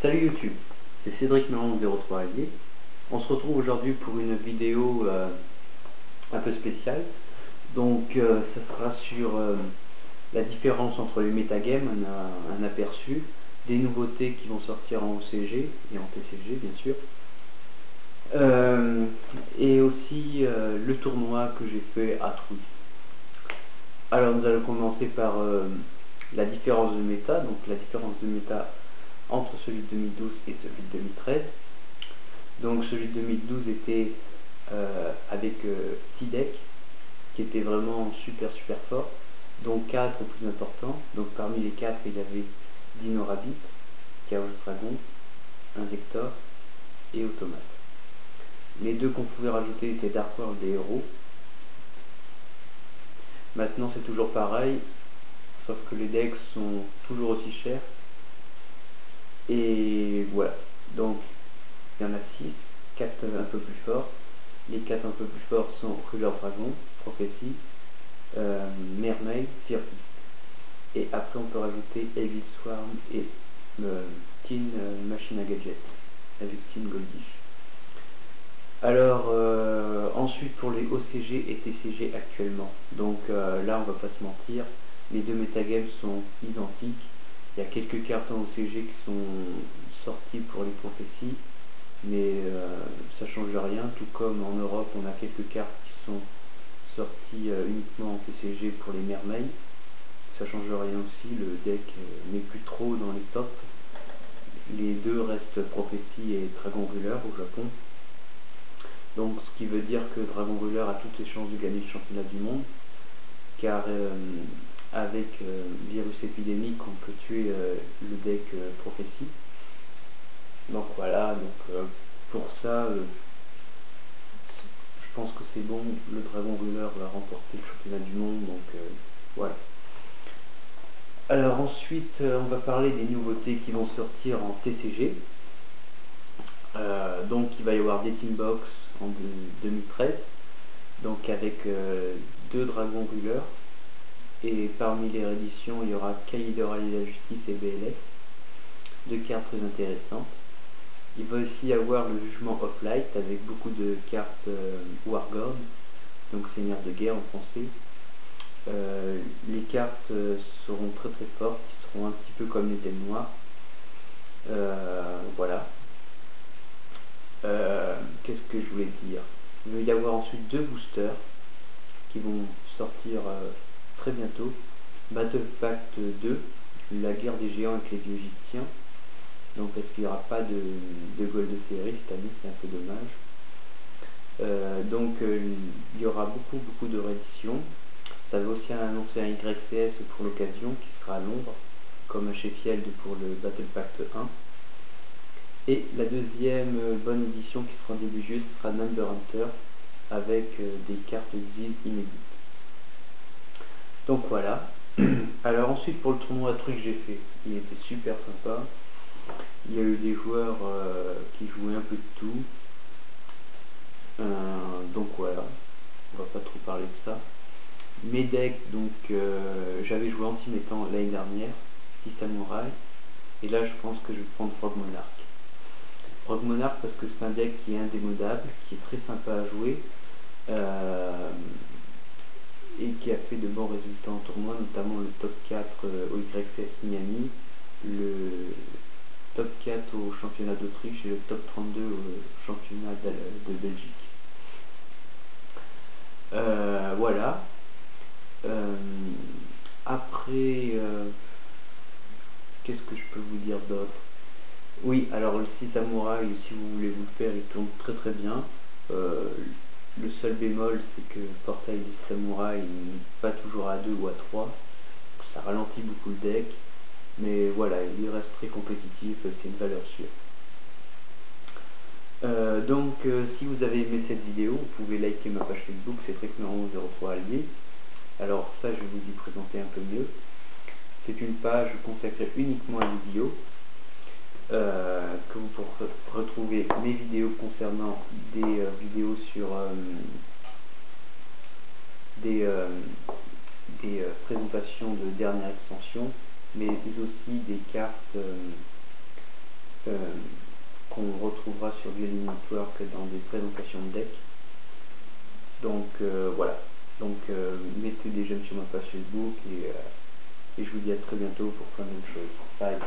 Salut YouTube, c'est Cédric Meron 03 Allier. On se retrouve aujourd'hui pour une vidéo un peu spéciale. Donc ça sera sur la différence entre les metagames, un aperçu, des nouveautés qui vont sortir en OCG et en TCG bien sûr. Et aussi le tournoi que j'ai fait à Trouille. Alors nous allons commencer par la différence de méta, donc la différence de méta entre celui de 2012 et celui de 2013. Donc celui de 2012 était avec 6 decks qui étaient vraiment super fort, dont 4 au plus important. Donc parmi les 4 il y avait Dino Rabbit, Chaos Dragon, Invector et Automate. Les deux qu'on pouvait rajouter étaient Dark World et Hero. Maintenant c'est toujours pareil, sauf que les decks sont toujours aussi chers. Et voilà, donc il y en a 6, 4 un peu plus forts. Les 4 un peu plus forts sont Ruler Dragon, Prophecy, Mermaid, Fear Beast. Et après on peut rajouter Evil Swarm et Teen Machina Gadget avec Teen Goldish. Alors ensuite pour les OCG et TCG actuellement, donc là on va pas se mentir, les deux metagames sont identiques. Il y a quelques cartes en OCG qui sont sorties pour les prophéties, mais ça change rien, tout comme en Europe on a quelques cartes qui sont sorties uniquement en TCG pour les mermaids. Ça change rien aussi, le deck n'est plus trop dans les tops. Les deux restent prophéties et Dragon Ruler au Japon. Donc ce qui veut dire que Dragon Ruler a toutes les chances de gagner le championnat du monde, car avec Virus Épidémique on peut tuer le deck Prophétie. Donc voilà, donc pour ça je pense que c'est bon, le Dragon Ruler va remporter le championnat du monde, donc voilà. Alors ensuite on va parler des nouveautés qui vont sortir en TCG. Donc il va y avoir des Team Box en 2013, donc avec 2 Dragons Ruler, et parmi les rééditions il y aura Kaïdora et la Justice et BLS, 2 cartes très intéressantes. Il va aussi y avoir le Jugement of Light avec beaucoup de cartes Wargord, donc Seigneur de guerre en français. Les cartes seront très fortes, qui seront un petit peu comme les thèmes noirs. Voilà. Qu'est-ce que je voulais dire? Il va y avoir ensuite 2 boosters qui vont sortir très bientôt. Battle Pact 2, la guerre des géants avec les dieux égyptiens. Donc parce qu'il n'y aura pas de Gold de série cette année, c'est un peu dommage. Donc il y aura beaucoup de rééditions. Ça va aussi annoncer un YCS pour l'occasion qui sera à Londres, comme à Sheffield pour le Battle Pact 1. Et la deuxième bonne édition qui sera en début juillet, ce sera Number Hunter avec des cartes exil inédites. Donc voilà. Alors ensuite pour le tournoi à truc que j'ai fait, il était super sympa. Il y a eu des joueurs qui jouaient un peu de tout. Donc voilà, on va pas trop parler de ça. Mes decks, donc j'avais joué anti-métan l'année dernière, 6 samouraïs, et là je pense que je vais prendre Frog Monarch. Frog Monarch parce que c'est un deck qui est indémodable, qui est très sympa à jouer, et qui a fait de bons résultats en tournoi, notamment le top 4 au YCS Miami, le top 4 au championnat d'Autriche et le top 32 au championnat de Belgique. Voilà. Après, qu'est-ce que je peux vous dire d'autre? Oui, alors le 6 samouraï, si vous voulez vous le faire, il tourne très bien. Le seul bémol, c'est que le portail du samouraï n'est pas toujours à 2 ou à 3. Ça ralentit beaucoup le deck. Mais voilà, il reste très compétitif, c'est une valeur sûre. Donc si vous avez aimé cette vidéo, vous pouvez liker ma page Facebook, c'est Cédric Meron 03 Allier. Alors ça, je vais vous y présenter un peu mieux. C'est une page consacrée uniquement à les vidéos, que vous pourrez retrouver mes vidéos concernant des vidéos sur des présentations de dernière extension, mais aussi des cartes qu'on retrouvera sur Dueling Network dans des présentations de deck. Donc voilà, donc mettez des j'aime sur ma page Facebook et je vous dis à très bientôt pour plein d'autres choses. Bye.